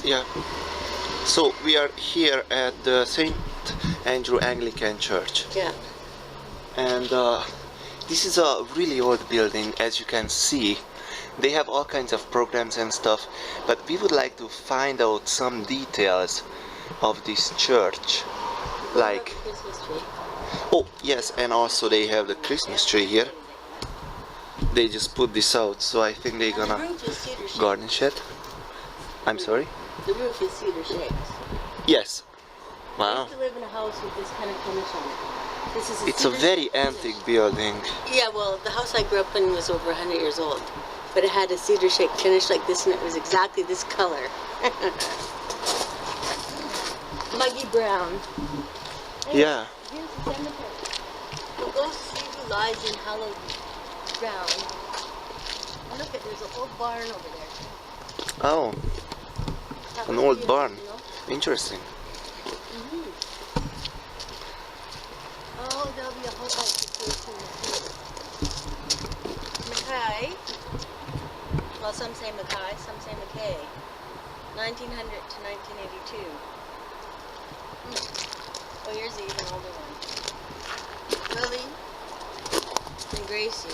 Yeah. So we are here at the St. Andrew Anglican Church. Yeah. And this is a really old building, as you can see. They have all kinds of programs and stuff, but we would like to find out some details of this church. Like, oh yes, and also they have the Christmas tree here. They just put this out, so I think they're gonna garnish it. I'm sorry? The roof is cedar shakes. Yes. I Wow. used to live in a house with this kind of finish on it. This is It's a very antique building. Yeah, well, the house I grew up in was over 100 years old. But it had a cedar shake finish like this, and it was exactly this color. Muggy brown. Hey, Yeah. here's the cemetery. We'll go see who lies in hallowed ground. And look, there's an old barn over there. Oh, That an must old be barn. you know? Interesting. Oh, there'll be a whole bunch of kids in the Mackay. Well, some say Mackay, some say McKay. 1900 to 1982. Oh, here's the even older one. Willie and Gracie.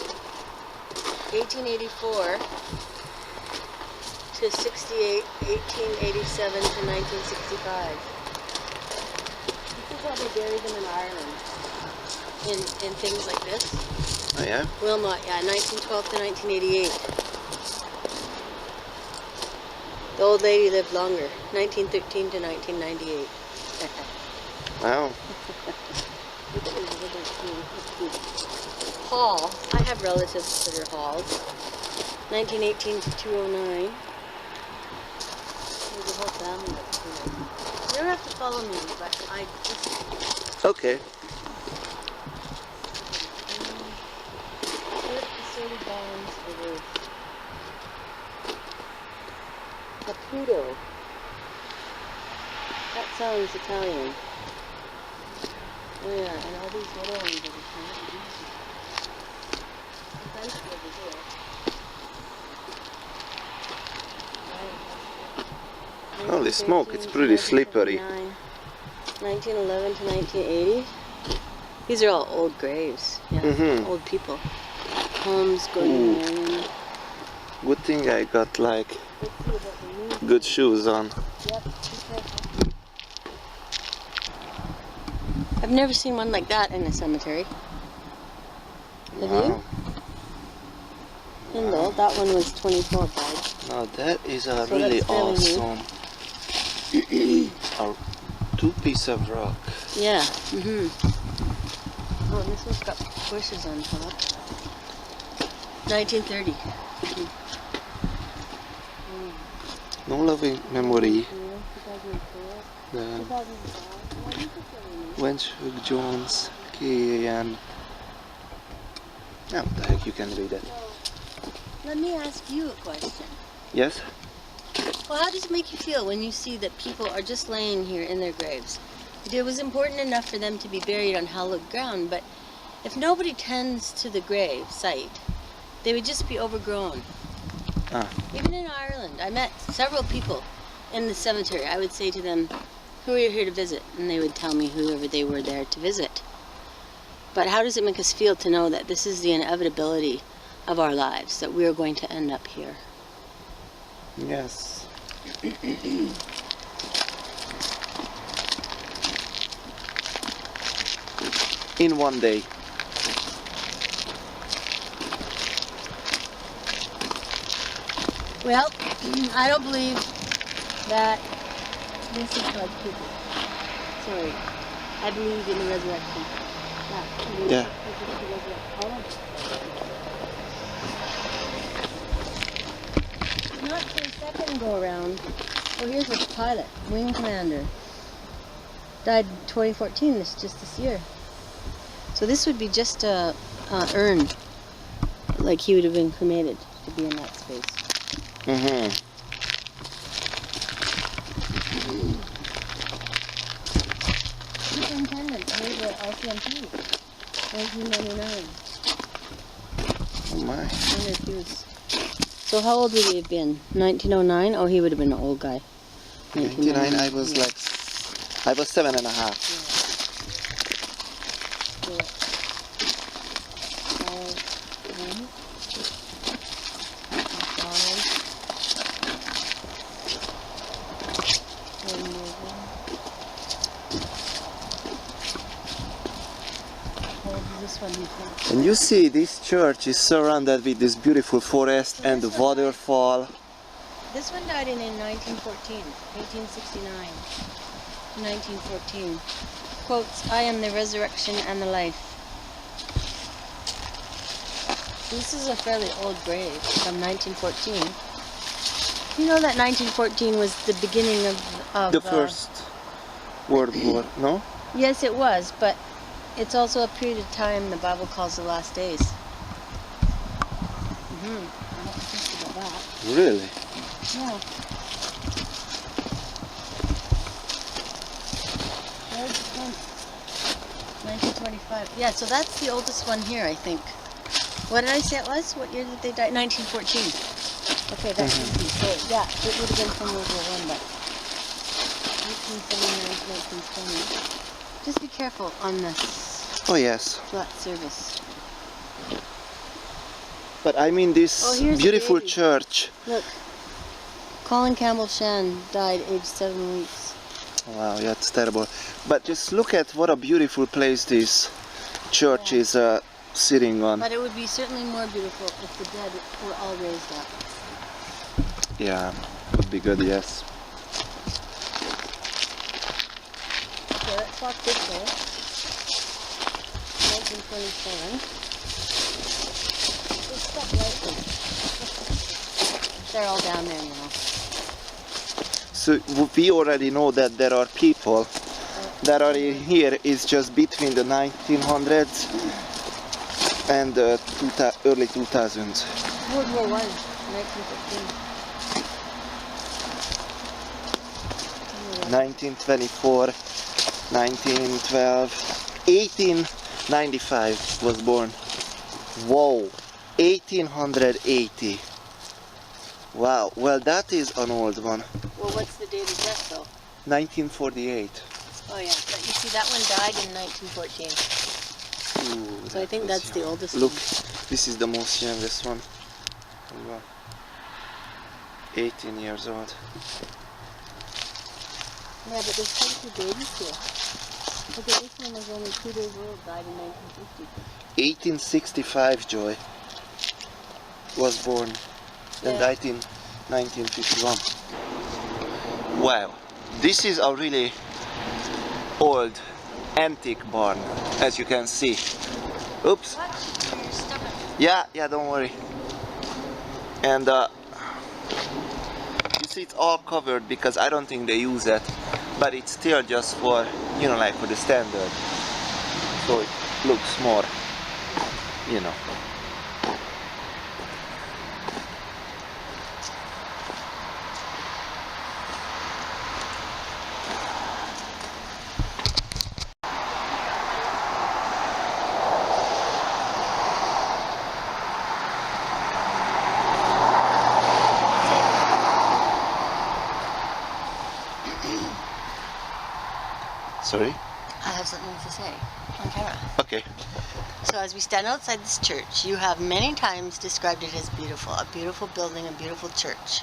1884 to 68, 1887 to 1965. This is how they bury them in Ireland. In things like this. Oh yeah? Wilmot, yeah, 1912 to 1988. The old lady lived longer, 1913 to 1998. Wow. Hall, I have relatives that are Halls. 1918 to 209. There's a whole family that's here. You don't have to follow me, but I just... Okay. Caputo. That sounds Italian. Oh yeah, and all these little ones are Italian. The French over here. Holy smoke, it's pretty slippery. 1911 to 1980. These are all old graves. Yeah, old people. Holmes, Gordon, Marion. Good thing I got like good shoes on. Yep, be careful. I've never seen one like that in a cemetery. Have you? Hello, that one was 24 bucks. Now that is a So really that's fairly new. awesome two-piece of rock. Yeah. Oh, and this one's got bushes on top. 1930. No loving memory. 2004. The 2005. Wentworth Jones, K.A.N. What the heck, you can read it. Let me ask you a question. Yes? Well, how does it make you feel when you see that people are just laying here in their graves? It was important enough for them to be buried on hallowed ground, but if nobody tends to the grave site, they would just be overgrown. Even in Ireland, I met several people in the cemetery. I would say to them, who are you here to visit? And they would tell me whoever they were there to visit. But how does it make us feel to know that this is the inevitability of our lives, that we are going to end up here? Yes. In one day. Well, I don't believe that this is God's people. Sorry. I believe in the resurrection. Yeah. Not for a second go around. Oh, here's a pilot, wing commander. Died 2014, just this year. So this would be just a urn, like he would have been cremated to be in that space. Mm-hmm. Superintendent, here's the RCMP, 1999. Oh my. So how old would he have been? 1909? Oh, he would have been an old guy. 99, I was yeah. I was 7.5. Yeah. And you see this church is surrounded with this beautiful forest and the waterfall. This one died in 1914, 1869 to 1914. Quotes, I am the resurrection and the life. This is a fairly old grave from 1914. You know that 1914 was the beginning of the First World War, no? Yes, it was, but it's also a period of time the Bible calls the last days. I have to think about that. Really? Yeah. There's the front. 1925. Yeah, so that's the oldest one here, I think. What did I say it was? What year did they die? 1914. Okay, that's easy. So, yeah, it would have been from World War I, but 1879 to 1920. Just be careful on this. Oh yes. Flat service. But I mean this beautiful church. Look. Colin Campbell Shan died aged 7 weeks. Wow, yeah, it's terrible. But just look at what a beautiful place this church is sitting on. But it would be certainly more beautiful if the dead were all raised up. Yeah, would be good, yes. Okay, let's walk this way. 1927. Just step lightly. They're all down there now. So we already know that there are people that are here is just between the 1900s and the early 2000s. World War I, 1915. 1924, 1912, 1895 was born. Whoa, 1880. Wow, well that is an old one. Well, what's the date of death though? 1948. Oh yeah, but you see that one died in 1914. Ooh, So I think that's the oldest Look, one. this is the most youngest one. 18 years old. Yeah, but there's quite a few babies here. Look at this one was only 2 days old, died in 1950. 1865 Joy was born and died in 1951. Wow, this is a really old antique barn, as you can see. Oops. Watch your stomach. Yeah, don't worry. And you see it's all covered because I don't think they use it, but it's still just for, you know, like for the standard. So it looks more, you know. Sorry? I have something to say on camera. Okay. So as we stand outside this church, you have many times described it as beautiful. A beautiful building, a beautiful church.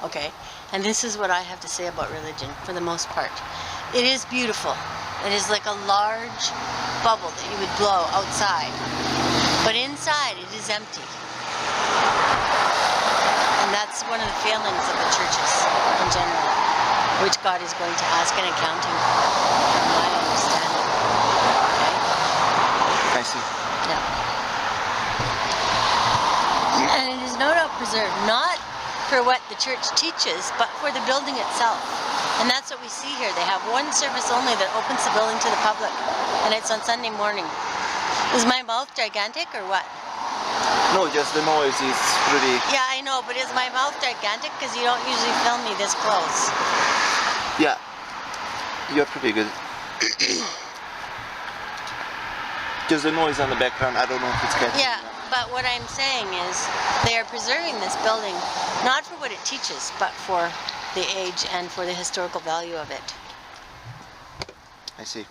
Okay? And this is what I have to say about religion, for the most part. It is beautiful. It is like a large bubble that you would blow outside. But inside, it is empty. And that's one of the failings of the churches in general, which God is going to ask an accounting for, from my understanding. Okay? I see. Yeah. And it is no doubt preserved, not for what the church teaches, but for the building itself. And that's what we see here. They have one service only that opens the building to the public, and it's on Sunday morning. Is my mouth gigantic or what? No, just the noise is pretty... Yeah, I know, but is my mouth gigantic? Because you don't usually film me this close. Yeah, you're pretty good. Just the noise on the background, I don't know if it's catching. Yeah, but what I'm saying is they are preserving this building, not for what it teaches, but for the age and for the historical value of it. I see.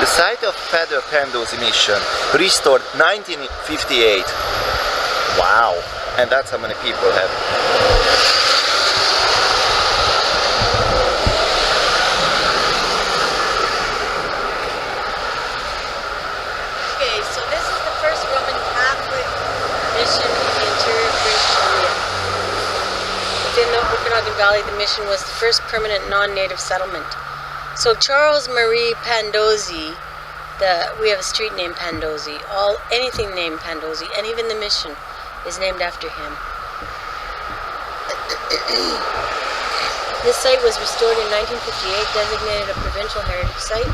Site of Father Pandol's mission, restored 1958. Wow, and that's how many people have. Okay, so this is the first Roman Catholic mission in the interior of British Columbia. Within the Okanagan Valley, the mission was the first permanent non-native settlement. So Charles Marie Pandolzi, we have a street named Pandolzi, anything named Pandolzi, and even the mission is named after him. This site was restored in 1958, designated a provincial heritage site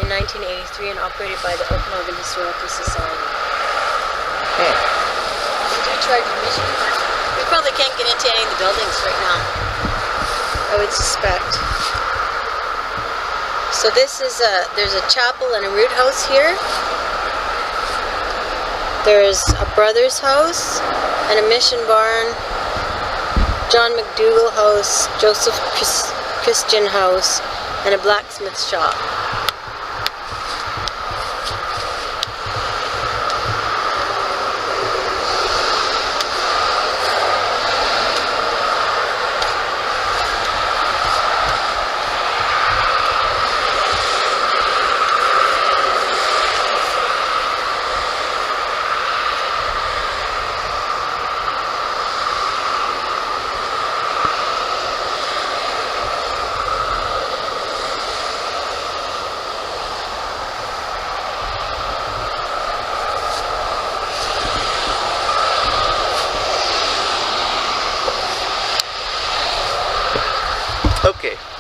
in 1983, and operated by the Okanagan Historical Society. Hmm. Did you charge admission? We probably can't get into any of the buildings right now, I would suspect. So this is there's a chapel and a root house here. There's a brother's house and a mission barn, John McDougall house, Joseph Christian house, and a blacksmith shop.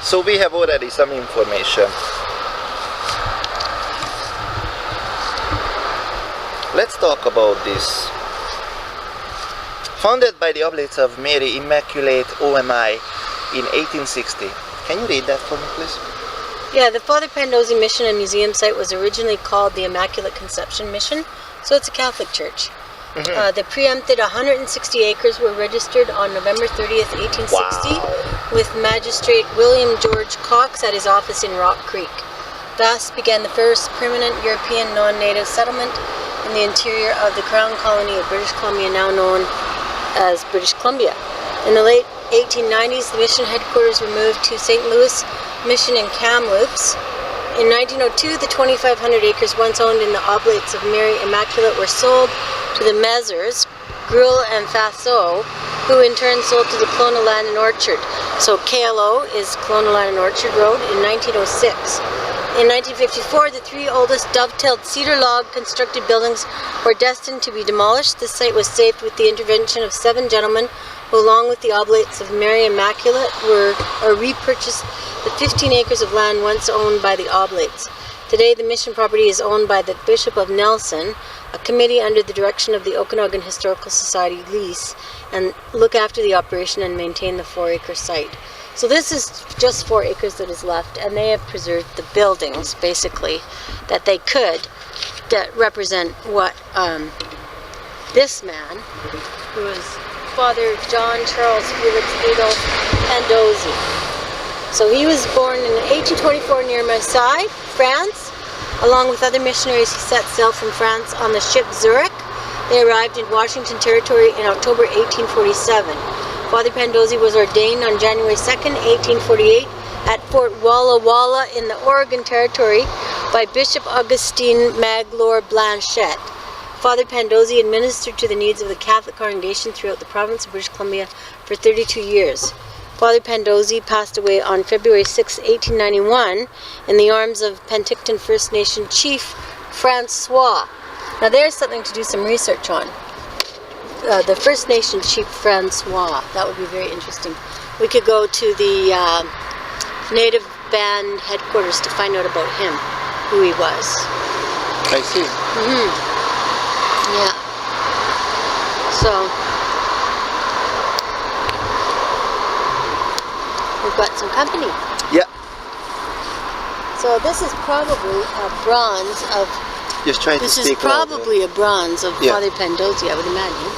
So we have already some information. Let's talk about this. Founded by the Oblates of Mary Immaculate OMI in 1860. Can you read that for me, please? Yeah, the Father Pandozzi Mission and Museum site was originally called the Immaculate Conception Mission, so it's a Catholic church. The preempted 160 acres were registered on November 30th, 1860, with Magistrate William George Cox at his office in Rock Creek. Thus began the first permanent European non-native settlement in the interior of the Crown Colony of British Columbia, now known as British Columbia. In the late 1890s, the mission headquarters were moved to St. Louis Mission in Kamloops. In 1902, the 2,500 acres once owned in the Oblates of Mary Immaculate were sold to the Messrs. Gruel and Fassot, who in turn sold to the Kelowna Land and Orchard. So KLO is Kelowna Land and Orchard Road in 1906. In 1954, the three oldest dovetailed cedar log constructed buildings were destined to be demolished. This site was saved with the intervention of 7 gentlemen who, along with the Oblates of Mary Immaculate, repurchased the 15 acres of land once owned by the Oblates. Today, the mission property is owned by the Bishop of Nelson, a committee under the direction of the Okanagan Historical Society lease, and look after the operation and maintain the 4-acre site. So this is just 4 acres that is left, and they have preserved the buildings, basically, that they could, that represent what this man, who is Father John Charles Felix Adolf Pandozzi. So he was born in 1824 near Marseille, France. Along with other missionaries, he set sail from France on the ship Zurich. They arrived in Washington Territory in October 1847. Father Pandozzi was ordained on January 2nd, 1848 at Fort Walla Walla in the Oregon Territory by Bishop Augustine Magloire Blanchette. Father Pandozzi administered to the needs of the Catholic congregation throughout the province of British Columbia for 32 years. Father Pandozzi passed away on February 6, 1891 in the arms of Penticton First Nation Chief Francois. Now there's something to do some research on. The First Nation Chief Francois. That would be very interesting. We could go to the Native Band headquarters to find out about him, who he was. I see. Yeah. So we've got some company. Yeah. So this is probably a bronze of. Just trying to This is speak louder. probably a bronze of Yeah. Father Pandozzi, I would imagine.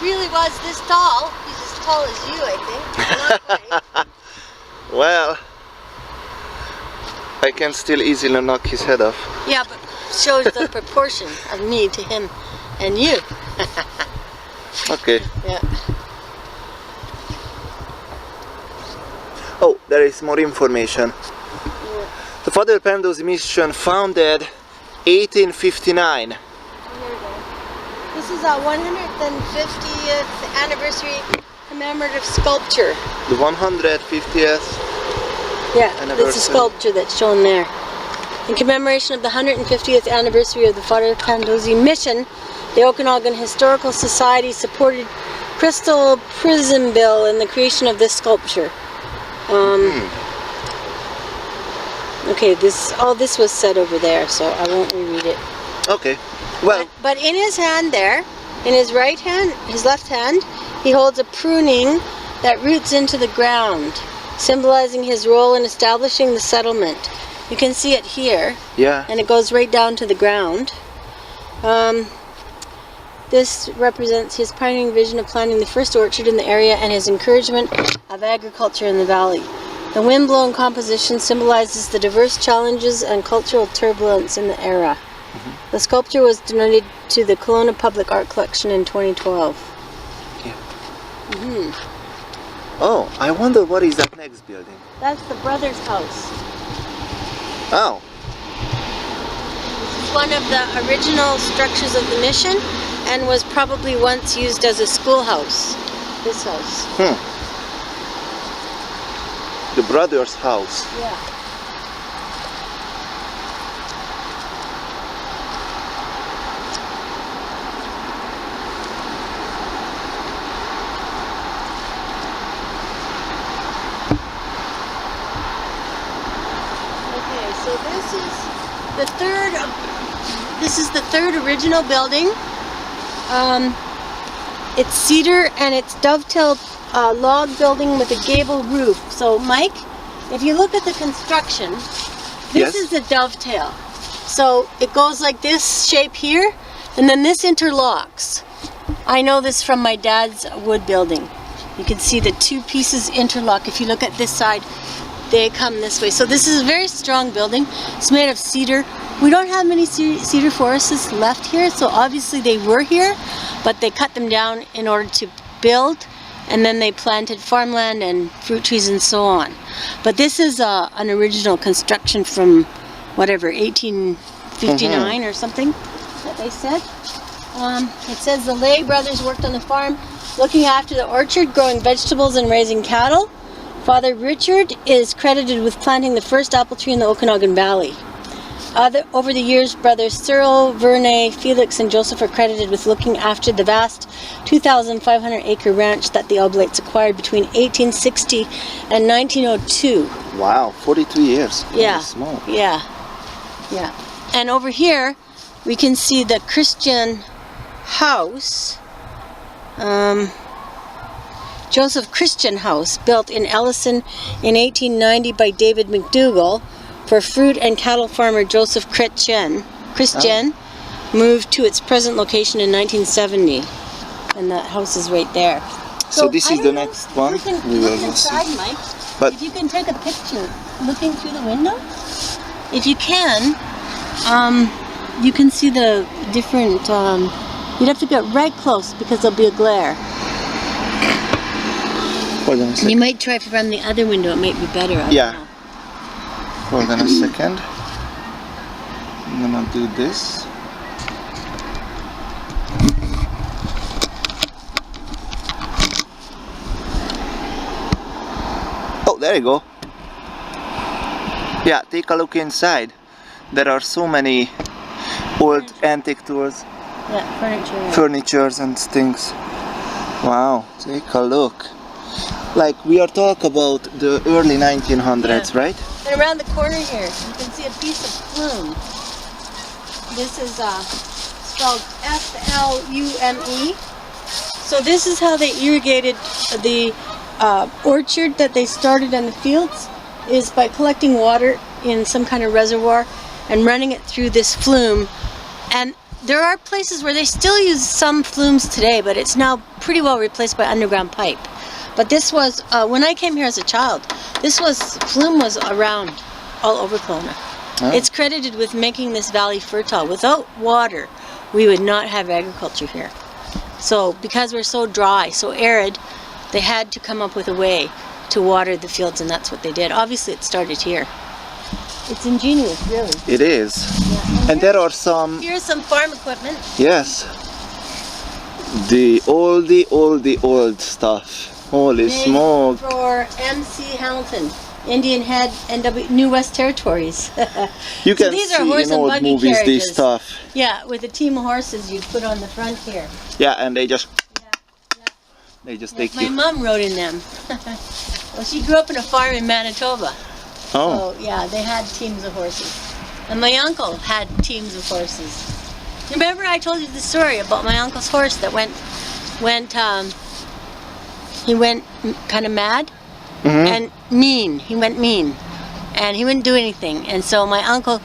Really was this tall. He's as tall as you, I think. Not quite. Well, I can still easily knock his head off. Yeah, but shows the proportion of me to him and you. Okay. Yeah. Oh, there is more information. The Father Pandozzi Mission founded 1859. This is our 150th anniversary commemorative sculpture. The 150th Yeah, anniversary. it's a sculpture that's shown there. In commemoration of the 150th anniversary of the Father Pandozzi Mission, the Okanagan Historical Society supported Crystal Prism Bill in the creation of this sculpture. Okay, all this was said over there, so I won't reread it. Okay. Well, But in his hand there, in his right hand, his left hand, he holds a pruning that roots into the ground, symbolizing his role in establishing the settlement. You can see it here, yeah. and it goes right down to the ground. This represents his pioneering vision of planting the first orchard in the area and his encouragement of agriculture in the valley. The wind-blown composition symbolizes the diverse challenges and cultural turbulence in the era. The sculpture was donated to the Kelowna Public Art Collection in 2012. Yeah. Oh, I wonder what is that next building. That's the brother's house. Oh. This is one of the original structures of the mission and was probably once used as a schoolhouse. This house. The brother's house. Yeah. Okay, so this is the third original building. It's cedar and it's dovetailed log building with a gable roof. So Mike, if you look at the construction, this is the dovetail. So it goes like this shape here, and then this interlocks. I know this from my dad's wood building. You can see the two pieces interlock. If you look at this side, they come this way. So this is a very strong building. It's made of cedar. We don't have many cedar forests left here, so obviously they were here, but they cut them down in order to build, and then they planted farmland and fruit trees and so on. But this is an original construction from whatever, 1859 or something that they said. It says the Lay brothers worked on the farm looking after the orchard, growing vegetables and raising cattle. Father Richard is credited with planting the first apple tree in the Okanagan Valley. Over the years, brothers Cyril, Verne, Felix, and Joseph are credited with looking after the vast 2,500-acre ranch that the Oblates acquired between 1860 and 1902. Wow, 42 years. Yeah, Small. yeah. And over here, we can see the Christian house, Joseph Christian House, built in Ellison in 1890 by David McDougall for fruit and cattle farmer Joseph Christian, moved to its present location in 1970. And that house is right there. So this is the next one. We will inside, Mike. But if you can take a picture looking through the window, if you can see the different, you'd have to get right close because there'll be a glare. Hold on a second. You might try from the other window, it might be better. I don't know. Hold on a second. I'm gonna do this. Oh, there you go. Yeah, take a look inside. There are so many old antique tools. Yeah, furniture. Furnitures and things. Wow, take a look. Like we are talking about the early 1900s, right? And around the corner here, you can see a piece of flume. This is spelled F-L-U-M-E. So this is how they irrigated the orchard that they started in the fields, is by collecting water in some kind of reservoir and running it through this flume. And there are places where they still use some flumes today, but it's now pretty well replaced by underground pipe. But this was, when I came here as a child, flume was around all over Kelowna. Oh. It's credited with making this valley fertile. Without water, we would not have agriculture here. So because we're so dry, so arid, they had to come up with a way to water the fields, and that's what they did. Obviously, it started here. It's ingenious, really. It is. Yeah. And there are some... Here's some farm equipment. Yes. The old stuff. Holy smoke. For M.C. Hamilton, Indian Head, NW, New West Territories. You can these see are horse in and old buggy movies carriages. this stuff. Yeah, with a team of horses you'd put on the front here. Yeah, and they just... They just take you. My mom rode in them. Well, she grew up in a farm in Manitoba. Oh. So, yeah, they had teams of horses. And my uncle had teams of horses. Remember I told you the story about my uncle's horse that went kind of mad and mean. He went mean. And he wouldn't do anything. And so my uncle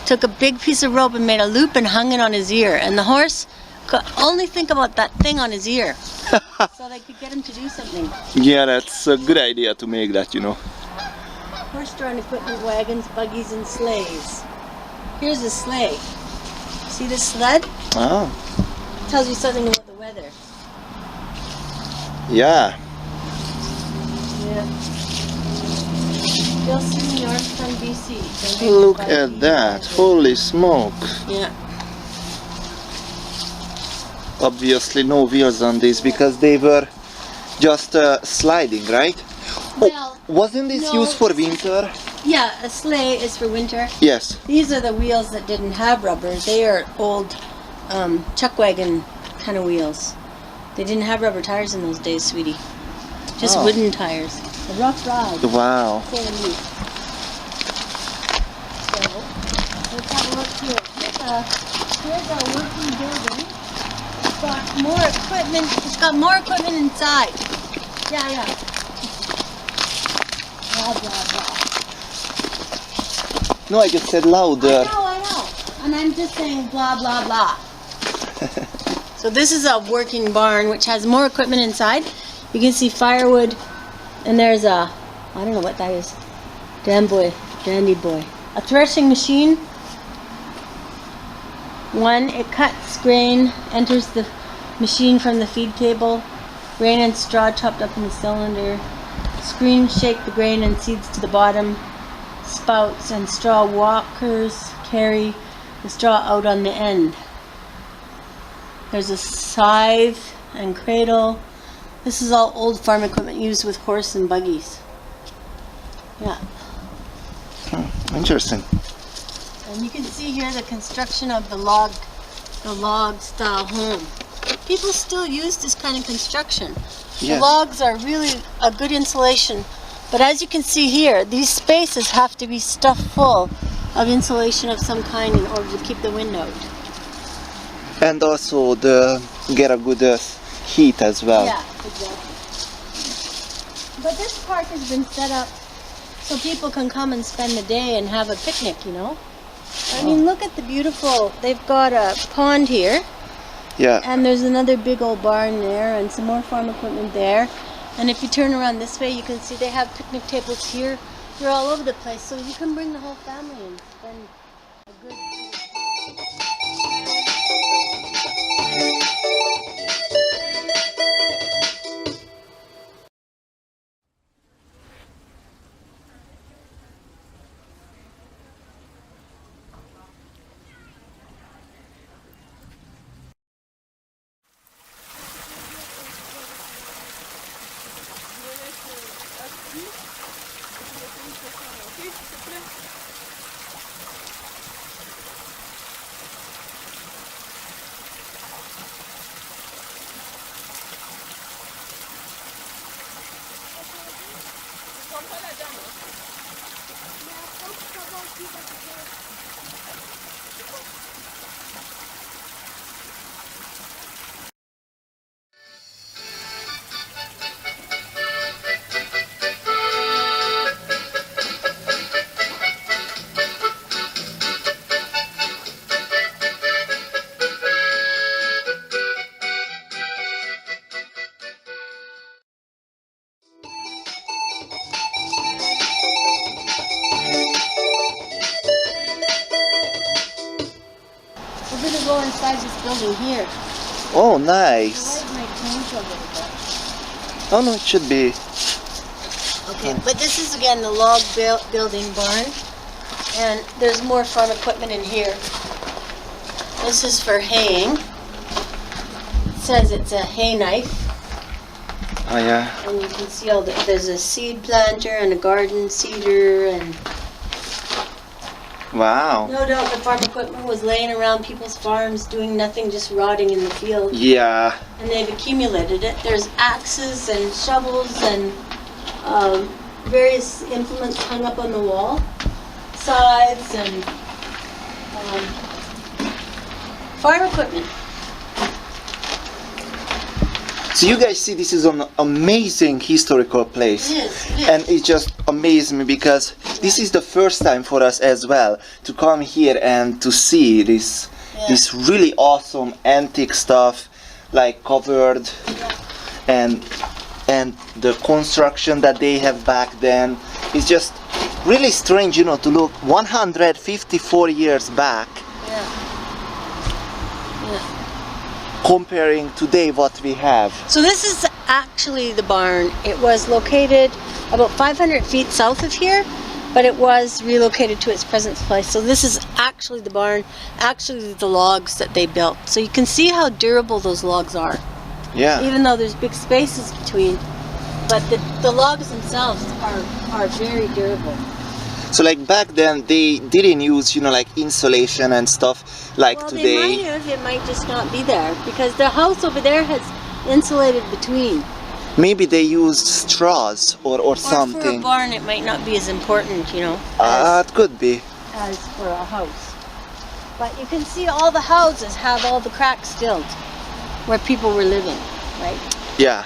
took a big piece of rope and made a loop and hung it on his ear. And the horse could only think about that thing on his ear. So they could get him to do something. Yeah, that's a good idea to make that, you know. Horse-drawn equipment, wagons, buggies, and sleighs. Here's a sleigh. See this sled? Oh. It tells you something about the weather. Yeah. Yeah. Still sitting north from BC. Look at that! Holy smoke! Yeah. Obviously no wheels on this because they were just sliding, right? Well, wasn't this no, used for winter? Yeah, a sleigh is for winter. Yes. These are the wheels that didn't have rubber. They are old chuck wagon kind of wheels. They didn't have rubber tires in those days, sweetie. Just wooden tires. A rough ride. Wow. So let's have a look here. Here's a working building. It's got more equipment. It's got more equipment inside. Yeah. Blah, blah, blah. No, I just said louder. I know. And I'm just saying blah, blah, blah. So this is a working barn which has more equipment inside. You can see firewood, and there's a, I don't know what that is. Dandy boy. A threshing machine. It cuts grain, enters the machine from the feed table. Grain and straw chopped up in the cylinder. Screens shake the grain and seeds to the bottom. Spouts and straw walkers carry the straw out on the end. There's a scythe and cradle. This is all old farm equipment used with horse and buggies. Yeah. Interesting. And you can see here the construction of the log style home. People still use this kind of construction. Yes. The logs are really a good insulation. But as you can see here, these spaces have to be stuffed full of insulation of some kind in order to keep the wind out. And also get a good heat as well. Yeah, exactly. But this park has been set up so people can come and spend the day and have a picnic, you know? I mean, look at the beautiful, they've got a pond here. Yeah. And there's another big old barn there and some more farm equipment there. And if you turn around this way, you can see they have picnic tables here. They're all over the place, so you can bring the whole family and spend a good We're going to go inside this building here. Oh, The nice. light might change a little bit. Oh no, it should be. Okay, but this is again the log building barn. And there's more farm equipment in here. This is for haying. It says it's a hay knife. Oh yeah. And you can see there's a seed planter and a garden seeder, and Wow. no doubt the farm equipment was laying around people's farms doing nothing, just rotting in the field. Yeah. And they've accumulated it. There's axes and shovels and various implements hung up on the wall. Scythes and farm equipment. So you guys see, this is an amazing historical place. It is. And it just amazed me because this is the first time for us as well to come here and to see this really awesome antique stuff, like covered, and the construction that they have back then. It's just really strange, you know, to look 154 years back, comparing today what we have. So this is actually the barn. It was located about 500 feet south of here, but it was relocated to its present place. So this is actually the barn, actually the logs that they built. So you can see how durable those logs are. Yeah. Even though there's big spaces between, but the logs themselves are very durable. So like back then they didn't use, you know, like insulation and stuff like Well, today. they might have, it might just not be there, because the house over there has insulated between. Maybe they used straws or For something. a barn, it might not be as important, you know, It could be. as for a house. But you can see all the houses have all the cracks filled where people were living, right? Yeah.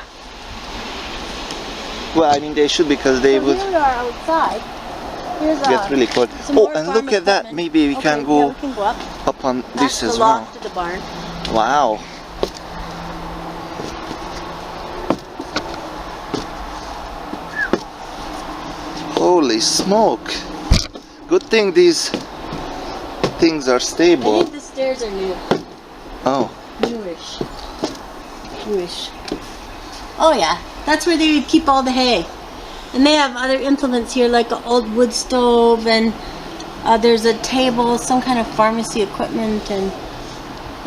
Well, I mean they should, because they So would here we are outside. Here's get really cold. some Oh, more and farm look at that. equipment. Maybe we Okay, can yeah, go we can go up. up on That's this the as well. loft of the barn. Wow. Holy smoke. Good thing these things are I stable. think the stairs are new. Oh. Newish. Newish. Oh yeah, that's where they would keep all the hay. And they have other implements here, like an old wood stove, and there's a table, some kind of pharmacy equipment, and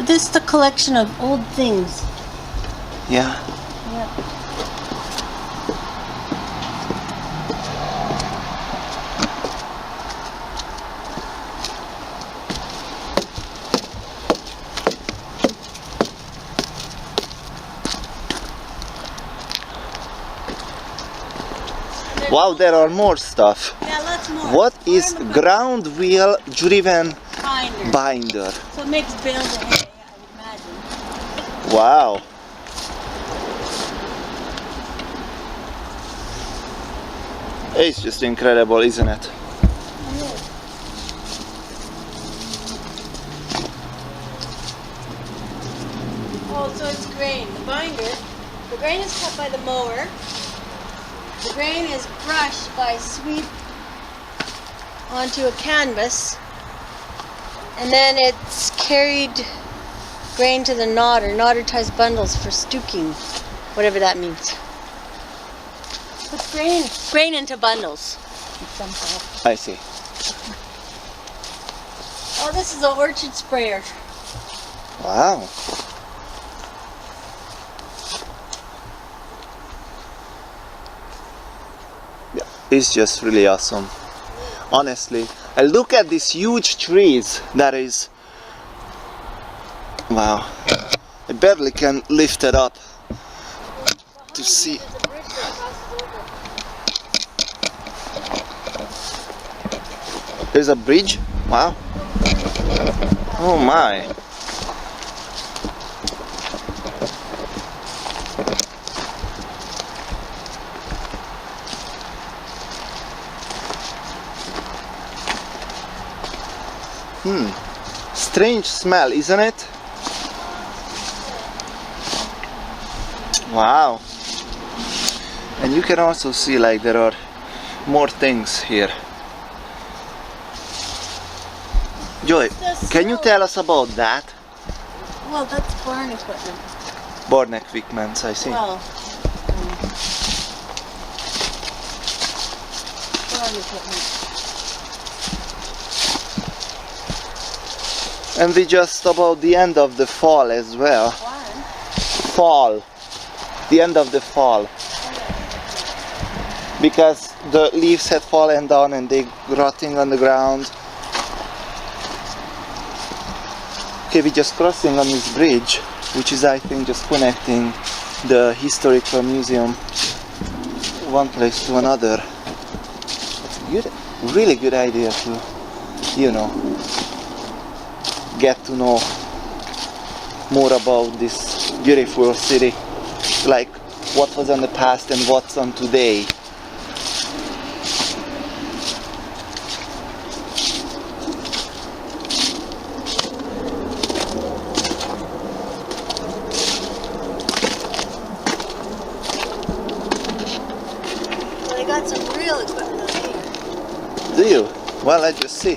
this is a collection of old things. Yeah. Yeah. Wow, there are more stuff. Yeah, lots more. What is Farm ground wheel driven binder. binder? So it makes bales of hay, I would imagine. Wow. It's just incredible, isn't it? Oh, so it's grain. The binder, the grain is cut by the mower. The grain is brushed by sweep onto a canvas, and then it's carried grain to the nodder. Nodder ties bundles for stooking, whatever that means. Puts grain into bundles somehow. I see. Oh, this is an orchard sprayer. Wow. Yeah, it's just really awesome. Honestly. And look at these huge trees. That is... Wow. I barely can lift it up to see. There's a bridge that crosses over. There's a bridge? Wow. Oh my. Strange smell, isn't it? Wow. And you can also see like there are more things here. Joy, can you tell us about that? Well, that's barn equipment. Barn equipment, I see. Well, barn equipment. And we just about the end of the fall as well. Barn? Fall. The end of the fall. Because the leaves had fallen down and they rotting on the ground. Okay, we're just crossing on this bridge, which is I think just connecting the historical museum one place to another. It's a good, really good idea to, you know, get to know more about this beautiful city, like what was on the past and what's on today. Well, they got some real equipment up here. Do you? Well, let's just see.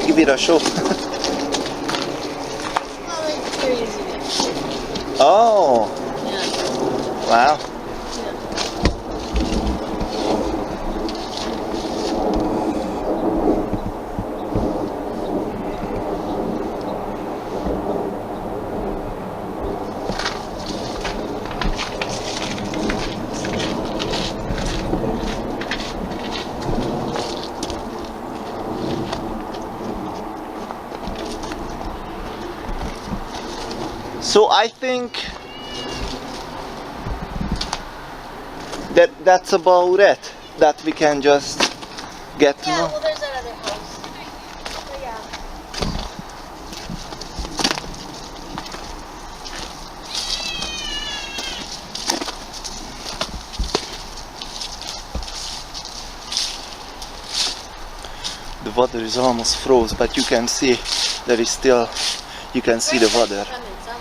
Give it a show. Well, it's very easy to Oh, Yeah. wow. Yeah. So I think that's about it. That we can just get to Yeah, know. well, there's that other house. But yeah. The water is almost froze, but you can see there is still, you can see the water. Come in summer.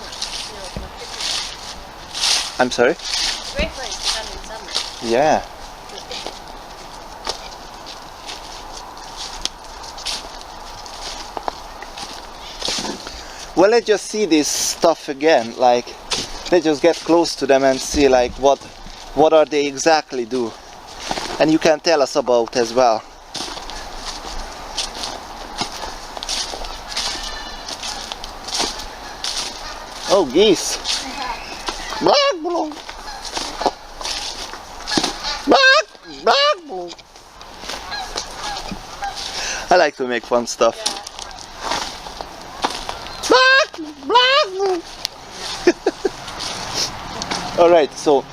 You know, for picnics. I'm sorry? It's a great place to come in summer. Yeah. Well, let's just see this stuff again. Like, let's just get close to them and see like what are they exactly do, and you can tell us about as well. Oh, geese! Black blue. Black blue. I like to make fun stuff. Alright, so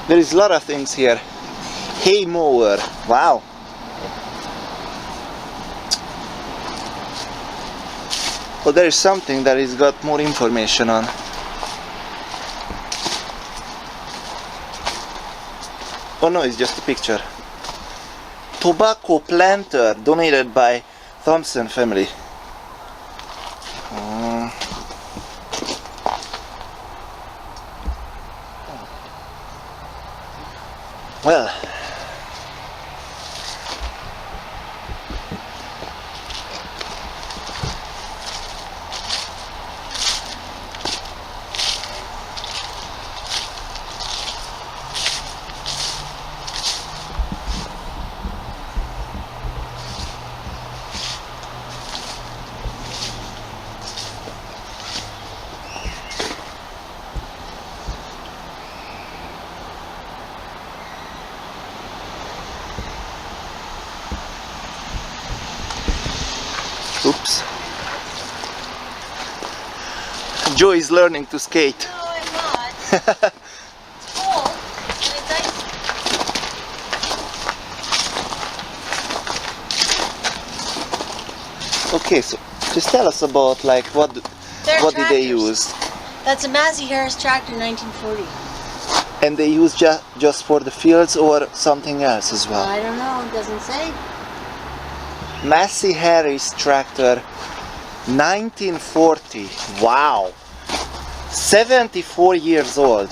there is a lot of things here. Hay mower, wow. Well, there is something that is got more information on. Oh no, it's just a picture. Tobacco planter donated by Thompson family. Well, oops. Joe is learning to skate. No, I'm not. It's cold. And it's icy. Okay, so just tell us about like what did they tractors. use? That's a Massey Harris tractor, 1940. And they use just for the fields or something else as well? I don't know. It doesn't say. Massey Harris tractor, 1940. Wow. 74 years old.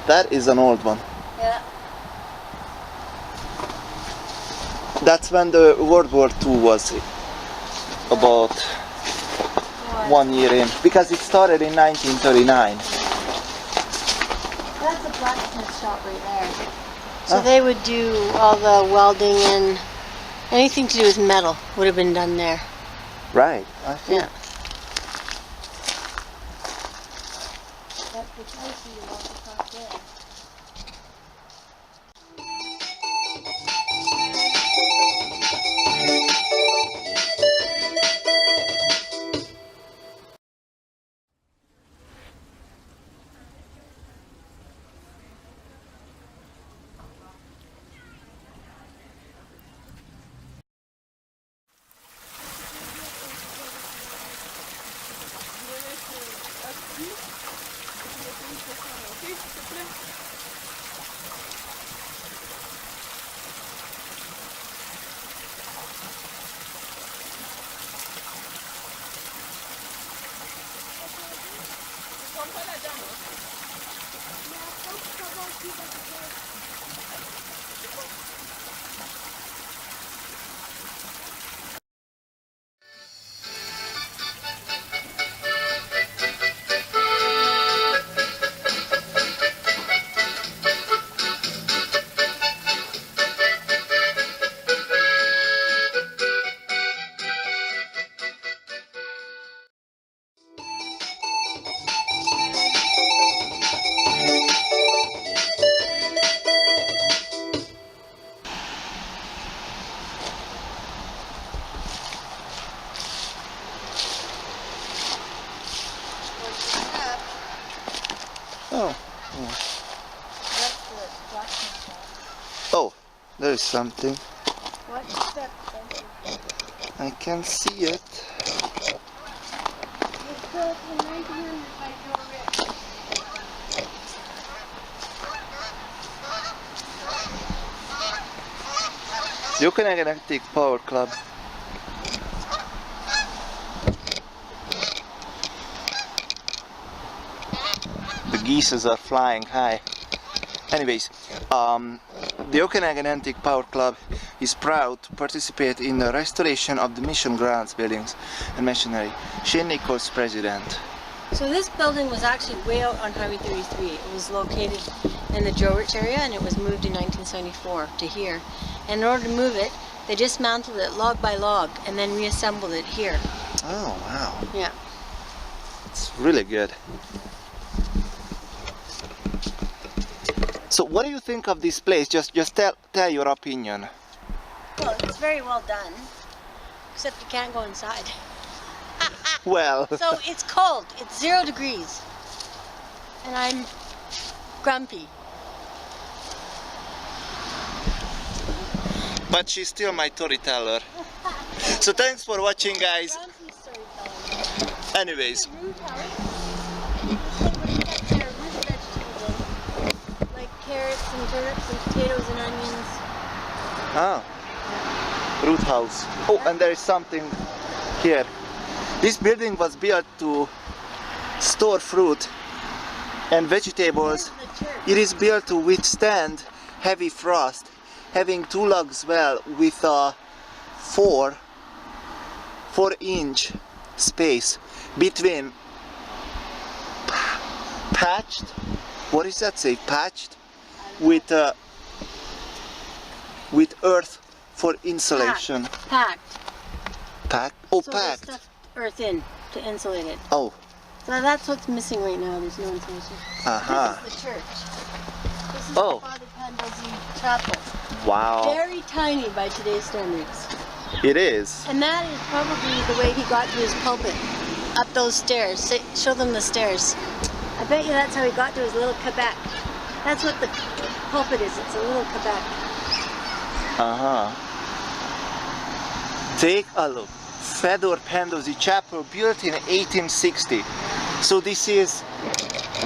That is an old one. Yeah. That's when the World War II was about 1 year in, because it started in 1939. That's a blacksmith shop right there. So they would do all the welding and anything to do with metal would have been done there. Right, I think. Yeah. That's precisely what the top there. there is something. What is that? I can see it. It's built in 1900 by Joe Rich. The Okanagan Power Club. The geese are flying high. Anyways, the Okanagan Antique Power Club is proud to participate in the restoration of the mission grounds buildings and machinery. Shane Nichols, president. So this building was actually way out on Highway 33. It was located in the Joe Rich area and it was moved in 1974 to here. And in order to move it, they dismantled it log by log and then reassembled it here. Oh wow. Yeah. It's really good. So what do you think of this place? Just tell your opinion. Well, it's very well done, except you can't go inside. Well. So it's cold. It's 0 degrees. And I'm grumpy. But she's still my storyteller. So thanks for watching, guys. Grumpy storytelling. Anyways. Root house. This thing where you get your root vegetables in, like carrots and turnips and potatoes and onions. Ah. Root house. Oh, and there is something here. This building was built to store fruit and vegetables. Here's the church. It is built to withstand heavy frost, having 2 lugs well with a 4-inch space between patched, what does that say, patched with earth for insulation. Packed. Packed? Oh, So they packed. stuffed earth in to insulate it. Oh, So that's what's missing right now. There's no insulation. uh-huh. This is the church. This is Oh. the Father Pandolzi Chapel. Wow. Very tiny by today's standards. It is. And that is probably the way he got to his pulpit. Up those stairs. Show them the stairs. I bet you that's how he got to his little Quebec. That's what the pulpit is. It's a little Quebec. Uh-huh. Take a look. Fedor Pandolzi Chapel, built in 1860. So this is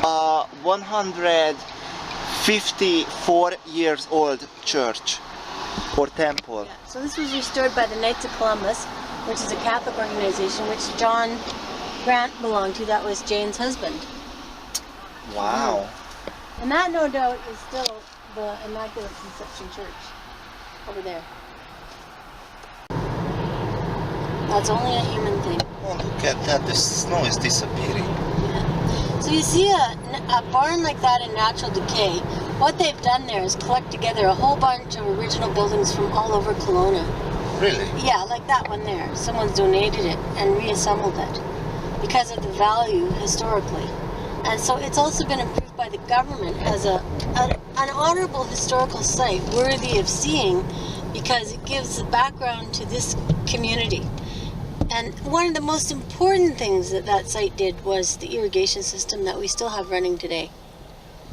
154 years old church or temple. Yeah. So this was restored by the Knights of Columbus, which is a Catholic organization which John Grant belonged to. That was Jane's husband. Wow. And that, no doubt, is still the Immaculate Conception Church over there. That's only a human thing. Oh, look at that. The snow is disappearing. Yeah. So you see a barn like that in natural decay. What they've done there is collect together a whole bunch of original buildings from all over Kelowna. Really? Yeah, like that one there. Someone's donated it and reassembled it because of the value historically. And so it's also been approved by the government as an honorable historical site worthy of seeing because it gives the background to this community. And one of the most important things that that site did was the irrigation system that we still have running today.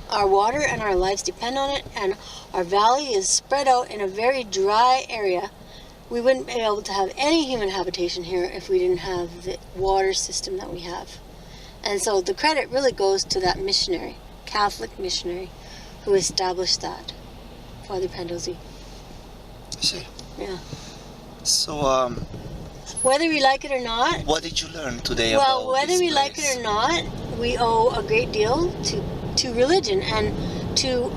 Our water and our lives depend on it, and our valley is spread out in a very dry area. We wouldn't be able to have any human habitation here if we didn't have the water system that we have. And so the credit really goes to that missionary, Catholic missionary, who established that, Father Pandolzi. See. Yeah. So, Whether we like it or not, what did you learn today about well, whether this we like place? it or not, we owe a great deal to religion and to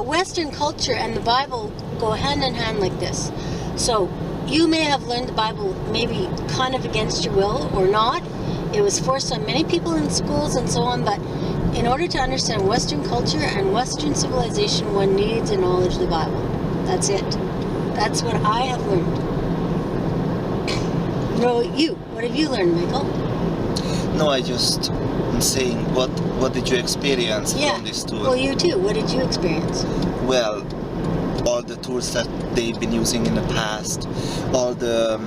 Western culture, and the Bible go hand in hand like this. So you may have learned the Bible maybe kind of against your will or not. It was forced on many people in schools and so on, but in order to understand Western culture and Western civilization, one needs a knowledge of the Bible. That's it. That's what I have learned. No, what have you learned, Michael? No, I just am saying, what did you experience from this tour? Well, you too. What did you experience? Well, all the tools that they've been using in the past, all the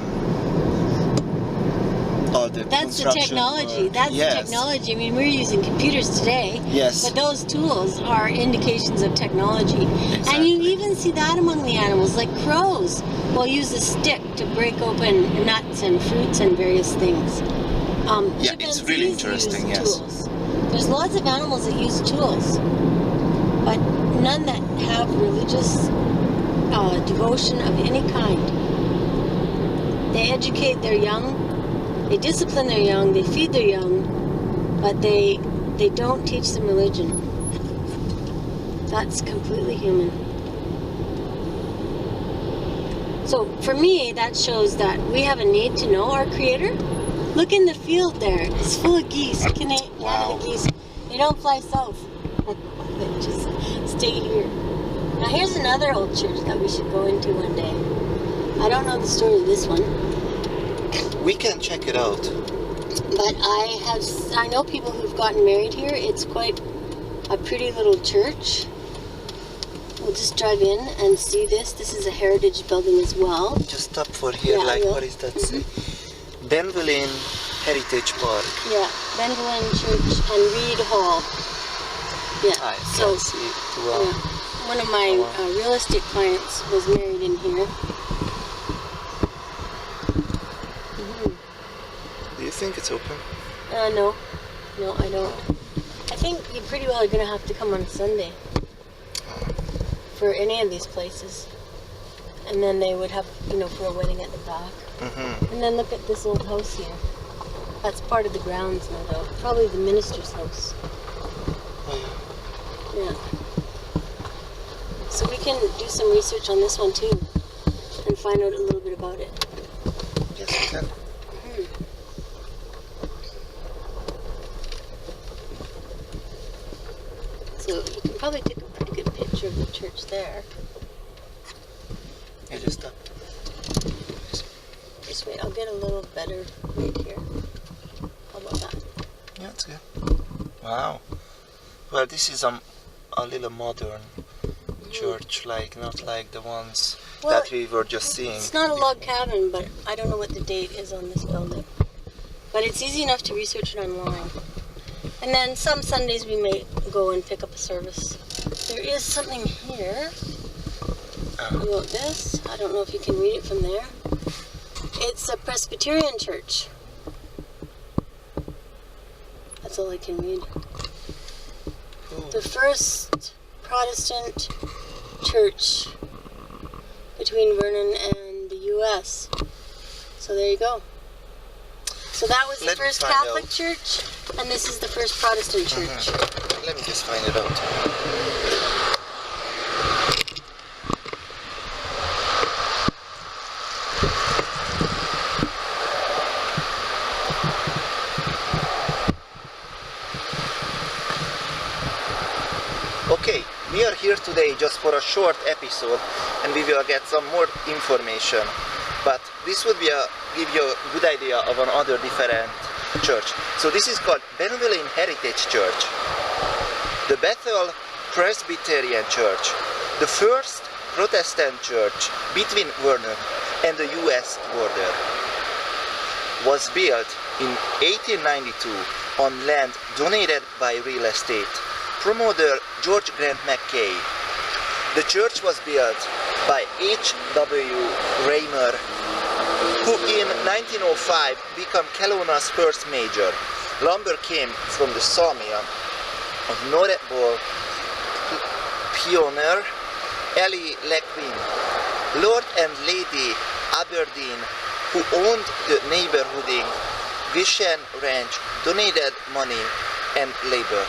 That's the construction technology. work. That's Yes. the technology. I mean, we're using computers today. Yes. But those tools are indications of technology. And you Exactly. even see that among the animals, like crows will use a stick to break open nuts and fruits and various things. Yeah, it's really Chimpanzees interesting, use yes. tools. There's lots of animals that use tools, but none that have religious devotion of any kind. They educate their young, they discipline their young, they feed their young, but they don't teach them religion. That's completely human. So for me, that shows that we have a need to know our Creator. Look in the field there; it's full of geese. Wow. The geese, they don't fly south; they just stay here. Now here's another old church that we should go into one day. I don't know the story of this one. We can check it out. But I know people who've gotten married here. It's quite a pretty little church. We'll just drive in and see this. This is a heritage building as well. Just stop for here, Yeah, I like, will. what is that say? Benvelin Heritage Park. Yeah, Benvelin Church and Reed Hall. Yeah, I so can see it well. one of my real estate clients was married in here. Do you think it's open? No, I don't. I think you pretty well are going to have to come on Sunday for any of these places. And then they would have, for a wedding at the back. Mm-hmm. And then look at this old house here. That's part of the grounds, no doubt. Probably the minister's house. Yeah. So we can do some research on this one too and find out a little bit about it. Yes, we can. So you can probably take a pretty good picture of the church there. Yeah, just stop. Just wait, I'll get a little better right here. How about that? Yeah, it's good. Wow. Well, this is a little modern church, not like the ones Well, that we were just seeing. It's not a log cabin, but I don't know what the date is on this building. But it's easy enough to research it online. And then some Sundays we may go and pick up a service. There is something here about this. I don't know if you can read it from there. It's a Presbyterian church. That's all I can read. The first Protestant church between Vernon and the U.S. So there you go. So that was the Let me first find Catholic out. church, and this is the first Protestant church. Let me just find it out. Okay, we are here today just for a short episode and we will get some more information. But this would be give you a good idea of another different church. So this is called Benvelin Heritage Church, the Bethel Presbyterian Church, the first Protestant church between Vernon and the US border. Was built in 1892 on land donated by real estate promoter George Grant Mackay. The church was built by H.W. Raymer, who in 1905 became Kelowna's first major. Lumber came from the sawmill of notable pioneer Ellie Lequin, Lord and Lady Aberdeen, who owned the neighborhood Goshen Ranch, donated money and labor.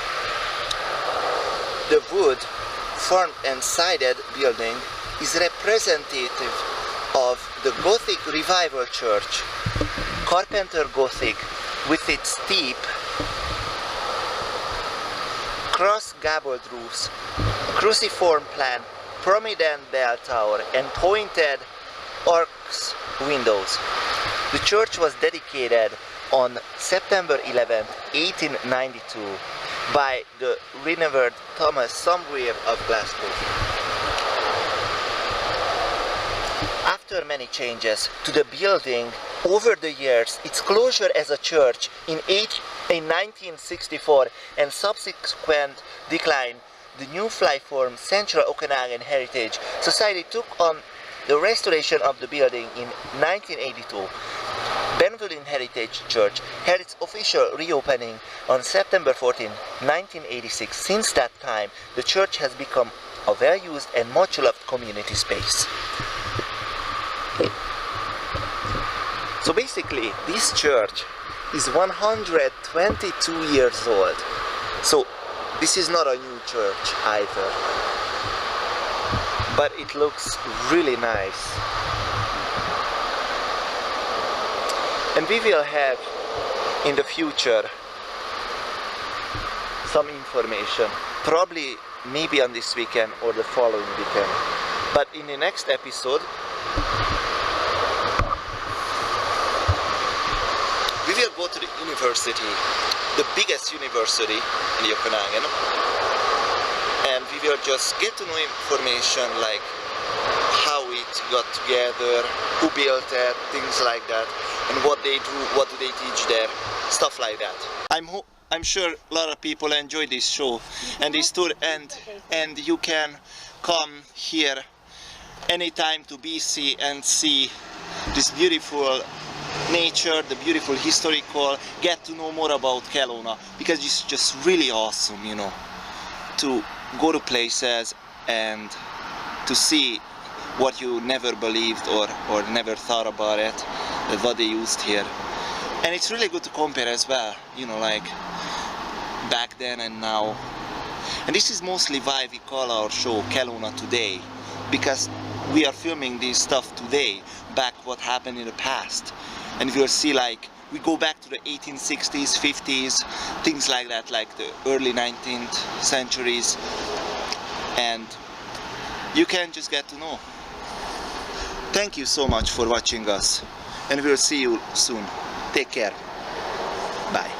The wood, formed and sided building is representative of the Gothic Revival Church, Carpenter Gothic, with its steep, cross-gabled roofs, cruciform plan, prominent bell tower, and pointed arcs windows. The church was dedicated on September 11, 1892 by the Reverend Thomas Somewhere of Glasgow. After many changes to the building over the years, its closure as a church in 1964 and subsequent decline, the new fly form Central Okanagan Heritage Society took on the restoration of the building in 1982. Benvelin Heritage Church had its official reopening on September 14, 1986. Since that time, the church has become a well-used and much-loved community space. So basically, this church is 122 years old. So this is not a new church either, but it looks really nice. And we will have in the future some information, probably maybe on this weekend or the following weekend. But in the next episode, we will go to the university, the biggest university in the Okanagan, and we will just get to know information like how it got together, who built it, things like that, and what they do, what do they teach there, stuff like that. I'm sure a lot of people enjoy this show and this tour, and you can come here anytime to BC and see this beautiful nature, the beautiful historical, get to know more about Kelowna, because it's just really awesome, you know, to go to places and to see what you never believed or never thought about it, what they used here. And it's really good to compare as well, you know, like back then and now. And this is mostly why we call our show Kelowna Today, because we are filming this stuff today, back what happened in the past. And we'll see, like, we go back to the 1860s, 50s, things like that, like the early 19th centuries, and you can just get to know. Thank you so much for watching us, and we'll see you soon. Take care. Bye.